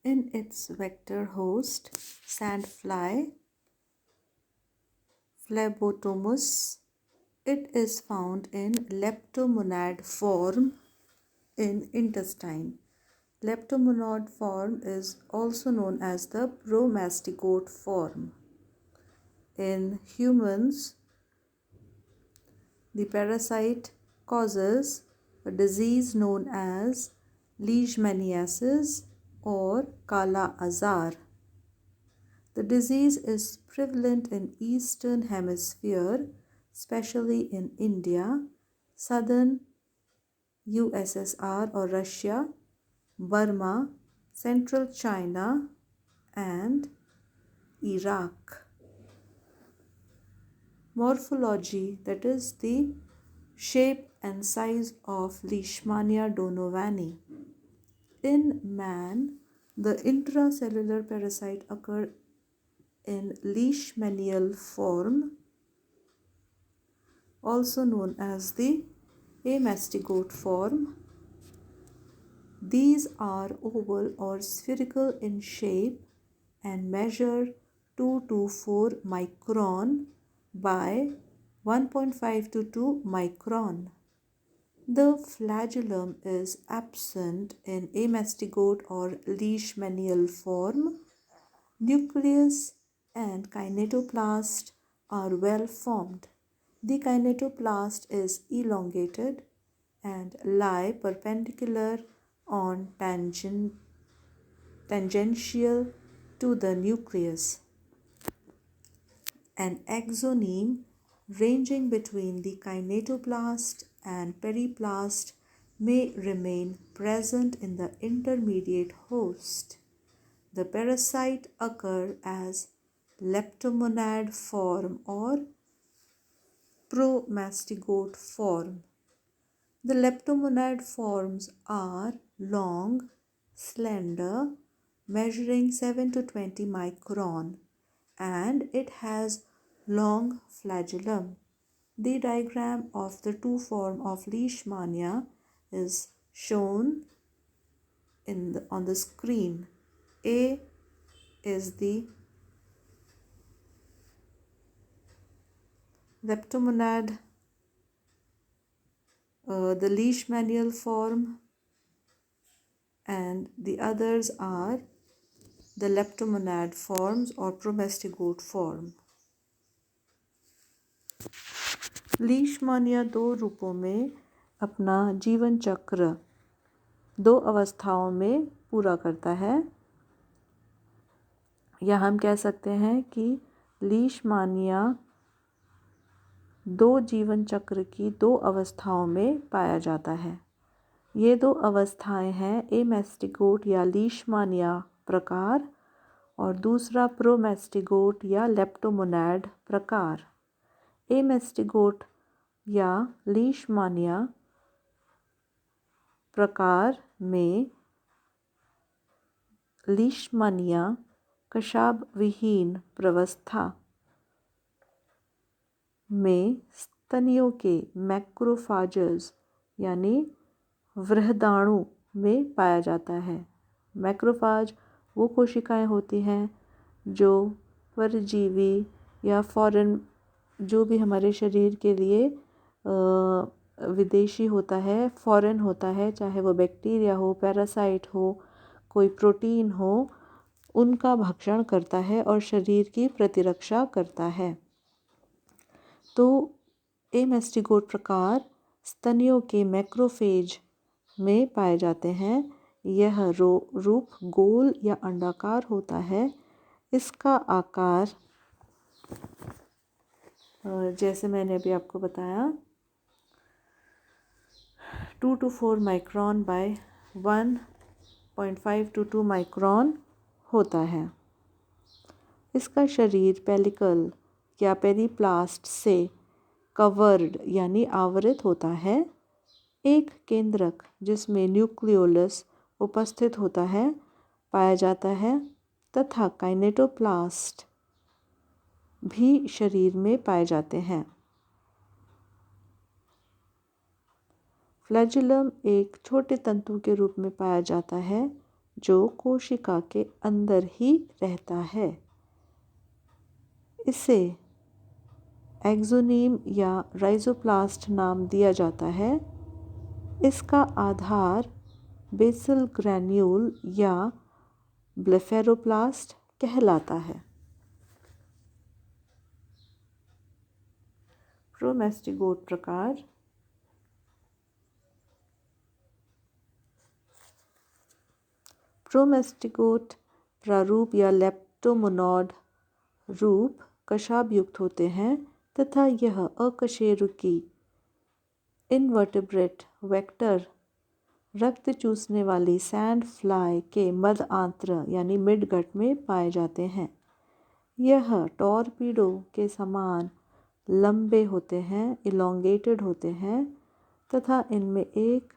In its vector host, sandfly Phlebotomus, it is found in leptomonad form in intestine. Leptomonad form is also known as the promastigote form. In humans, the parasite causes a disease known as leishmaniasis or Kala Azar. The disease is prevalent in Eastern Hemisphere, especially in India, Southern USSR or Russia, Burma, Central China, and Iraq. Morphology, that is the shape and size of Leishmania donovani. In man, the intracellular parasite occurs in leishmanial form, also known as the amastigote form. These are oval or spherical in shape and measure 2 to 4 micron by 1.5 to 2 micron. The flagellum is absent in amastigote or leishmanial form. Nucleus and kinetoplast are well formed. The kinetoplast is elongated and lie perpendicular on tangential to the nucleus. An exoneme ranging between the kinetoplast and periplast may remain present in the intermediate host. The parasite occur as leptomonad form or promastigote form. The leptomonad forms are long, slender, measuring 7 to 20 micron, and it has long flagellum. The diagram of the two forms of leishmania is shown on the screen. A is the leptomonad, the leishmanial form, and the others are the leptomonad forms or promastigote form. लीशमानिया दो रूपों में अपना जीवन चक्र दो अवस्थाओं में पूरा करता है, या हम कह सकते हैं कि लीशमानिया दो जीवन चक्र की दो अवस्थाओं में पाया जाता है। ये दो अवस्थाएं हैं एमेस्टिगोट या लीशमानिया प्रकार और दूसरा प्रोमेस्टिगोट या लेप्टोमोनाड प्रकार। एमेस्टिगोट या लीशमानिया प्रकार में लीशमानिया कशाब विहीन प्रवस्था में स्तनियों के मैक्रोफाजेस यानी वृहदाणु में पाया जाता है। मैक्रोफाज वो कोशिकाएं होती हैं जो परजीवी या फॉरेन, जो भी हमारे शरीर के लिए विदेशी होता है, फॉरेन होता है, चाहे वो बैक्टीरिया हो, पैरासाइट हो, कोई प्रोटीन हो, उनका भक्षण करता है और शरीर की प्रतिरक्षा करता है। तो एमेस्टिगोट प्रकार स्तनियों के मैक्रोफेज में पाए जाते हैं। यह रूप गोल या अंडाकार होता है। इसका आकार जैसे मैंने अभी आपको बताया 2 to 4 micron by 1.5 to 2 micron होता है। इसका शरीर पेलिकल या पेरीप्लास्ट से कवर्ड यानी आवृत होता है। एक केंद्रक जिसमें न्यूक्लियोलस उपस्थित होता है पाया जाता है तथा काइनेटोप्लास्ट भी शरीर में पाए जाते हैं। फ्लैजुलम एक छोटे तंतु के रूप में पाया जाता है जो कोशिका के अंदर ही रहता है। इसे एक्सोनीम या राइजोप्लास्ट नाम दिया जाता है। इसका आधार बेसल ग्रैन्यूल या ब्लेफेरोप्लास्ट कहलाता है। प्रोमेस्टिगोट प्रकार। प्रोमेस्टिगोट प्रारूप या लेप्टोमोनॉड रूप कशाभ युक्त होते हैं तथा यह अकशेरुकी इनवर्टेब्रेट वेक्टर रक्त चूसने वाली सैंड फ्लाई के मध्य आंत्र यानी मिडगट में पाए जाते हैं। यह टॉर्पीडो के समान लंबे होते हैं, इलोंगेटेड होते हैं तथा इनमें एक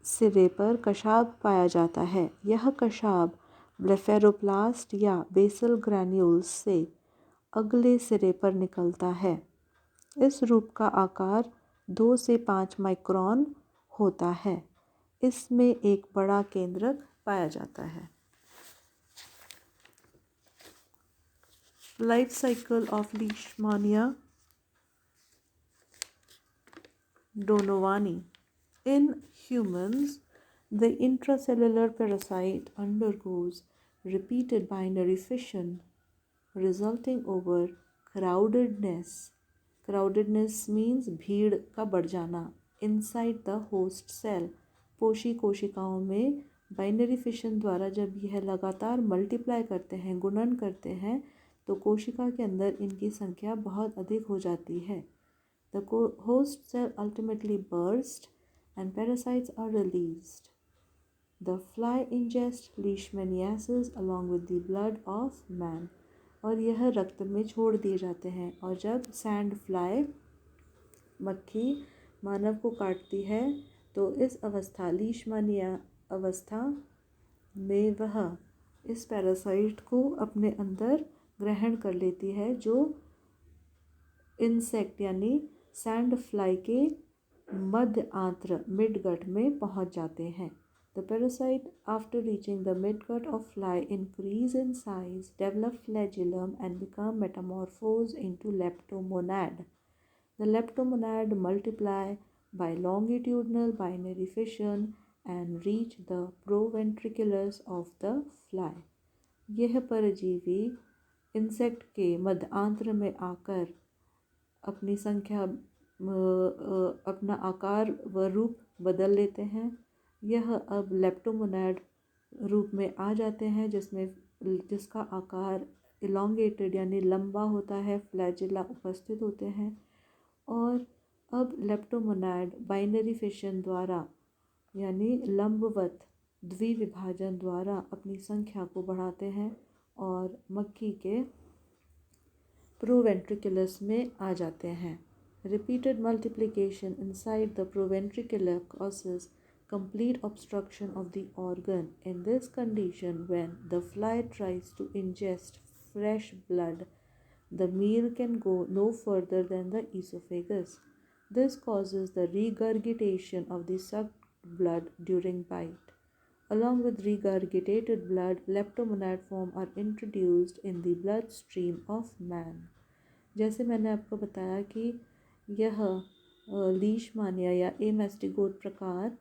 सिरे पर कशाभ पाया जाता है। यह कशाभ ब्लेफेरोप्लास्ट या बेसल ग्रैन्यूल्स से अगले सिरे पर निकलता है। इस रूप का आकार 2 से 5 माइक्रोन होता है। इसमें एक बड़ा केंद्रक पाया जाता है। Life cycle of लीशमानिया donovani. In humans, the intracellular parasite undergoes repeated binary fission resulting over crowdedness. Crowdedness means भीड़ का बढ़ जाना inside the host cell. पोषी कोशिकाओं में बाइनरी फिशन द्वारा जब यह लगातार मल्टीप्लाई करते हैं, गुणन करते हैं, तो कोशिका के अंदर इनकी संख्या बहुत अधिक हो जाती है। The host cell ultimately bursts and parasites are released. The fly ingests leishmaniasis along with the blood of man. और यह रक्त में छोड़ दिए जाते हैं। और जब सैंड फ्लाई मक्खी मानव को काटती है तो इस अवस्था लीशमानिया अवस्था में वह इस पैरासाइट को अपने अंदर ग्रहण कर लेती है, जो इंसेक्ट यानी सैंड फ्लाई के मध्य आंत्र मिडगट में पहुंच जाते हैं। The parasite, after reaching the midgut of fly, increase in size, develop flagellum and become metamorphosed into leptomonad. The leptomonad multiply by longitudinal binary fission and reach the proventriculus of the fly. यह परजीवी insect के मध्य आंत्र में आकर अपनी संख्या अपना आकार व रूप बदल लेते हैं। यह अब लेप्टोमोनाड रूप में आ जाते हैं, जिसका आकार इलोंगेटेड यानी लंबा होता है, फ्लैजिला उपस्थित होते हैं। और अब लेप्टोमोनाड बाइनरी फिशन द्वारा यानी लंबवत द्विविभाजन द्वारा अपनी संख्या को बढ़ाते हैं और मक्खी के प्रोवेंट्रिकुलस में आ जाते हैं। Repeated multiplication inside the proventricular causes complete obstruction of the organ. In this condition, when the fly tries to ingest fresh blood, the meal can go no further than the esophagus. This causes the regurgitation of the sucked blood during bite. Along with regurgitated blood, leptomonad form are introduced in the bloodstream of man. जैसे मैंने आपको बताया कि यह लीशमानिया या एमेस्टिगोट प्रकार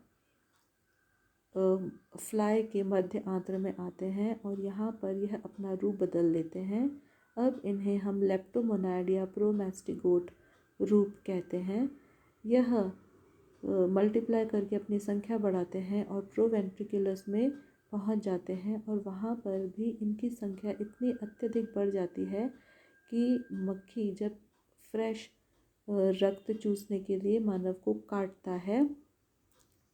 fly के मध्य आंत्र में आते हैं और यहाँ पर यह अपना रूप बदल लेते हैं। अब इन्हें हम लेप्टोमोनाड या प्रोमेस्टिगोट रूप कहते हैं। यह मल्टीप्लाई करके अपनी संख्या बढ़ाते हैं और प्रोवेंट्रिकुलस में पहुँच जाते हैं और वहाँ पर भी इनकी संख्या इतनी अत्यधिक बढ़ जाती है कि मक्खी जब फ्रेश रक्त चूसने के लिए मानव को काटता है,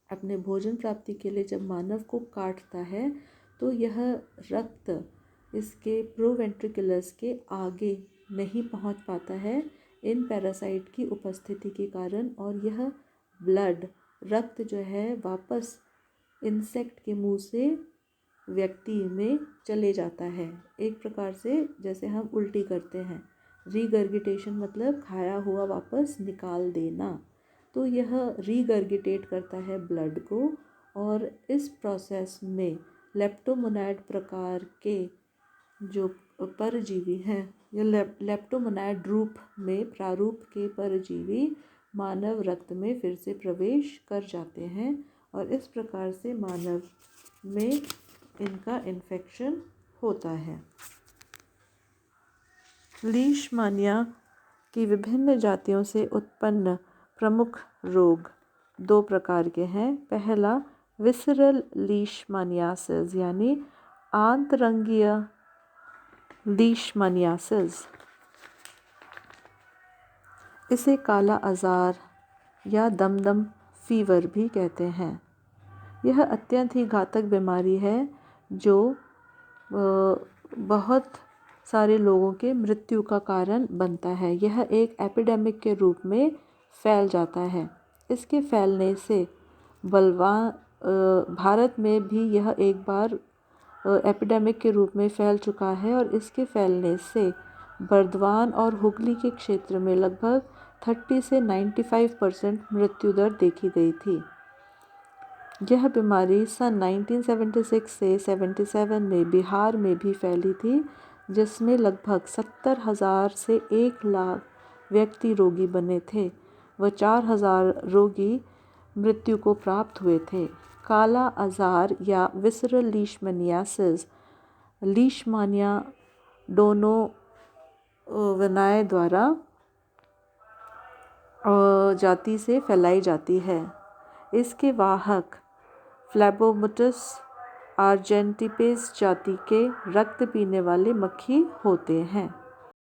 अपने भोजन प्राप्ति के लिए जब मानव को काटता है, तो यह रक्त इसके प्रोवेंट्रिकुलस के आगे नहीं पहुंच पाता है इन पैरासाइट की उपस्थिति के कारण, और यह ब्लड रक्त जो है वापस इंसेक्ट के मुंह से व्यक्ति में चले जाता है। एक प्रकार से जैसे हम उल्टी करते हैं, रीगर्गिटेशन मतलब खाया हुआ वापस निकाल देना। तो यह रीगर्गिटेट करता है ब्लड को और इस प्रोसेस में लेप्टोमोनाइड प्रकार के जो परजीवी हैं, या लेप्टोमोनाइड प्रारूप के परजीवी मानव रक्त में फिर से प्रवेश कर जाते हैं और इस प्रकार से मानव में इनका इन्फेक्शन होता है। लीशमानिया की विभिन्न जातियों से उत्पन्न प्रमुख रोग 2 प्रकार के हैं। पहला विसरल लीशमानियासिस यानी आंतरंगीय लीशमानियासिस, इसे काला अज़ार या दमदम फीवर भी कहते हैं। यह अत्यंत ही घातक बीमारी है जो बहुत सारे लोगों के मृत्यु का कारण बनता है। यह एक एपिडेमिक के रूप में फैल जाता है। इसके फैलने से भारत में भी यह एक बार एपिडेमिक के रूप में फैल चुका है और इसके फैलने से बर्दवान और हुगली के क्षेत्र में लगभग 30 से 95% मृत्यु दर देखी गई थी। यह बीमारी सन 1976 से 77 में बिहार में भी फैली थी, जिसमें लगभग 70,000 से 1 लाख व्यक्ति रोगी बने थे व 4,000 रोगी मृत्यु को प्राप्त हुए थे। काला अज़ार या विसरल लीशमानियासिस लीशमानिया डोनोवानाए द्वारा जाति से फैलाई जाती है। इसके वाहक फ्लेबोमिटस आर्जेंटिपेस जाति के रक्त पीने वाले मक्खी होते हैं।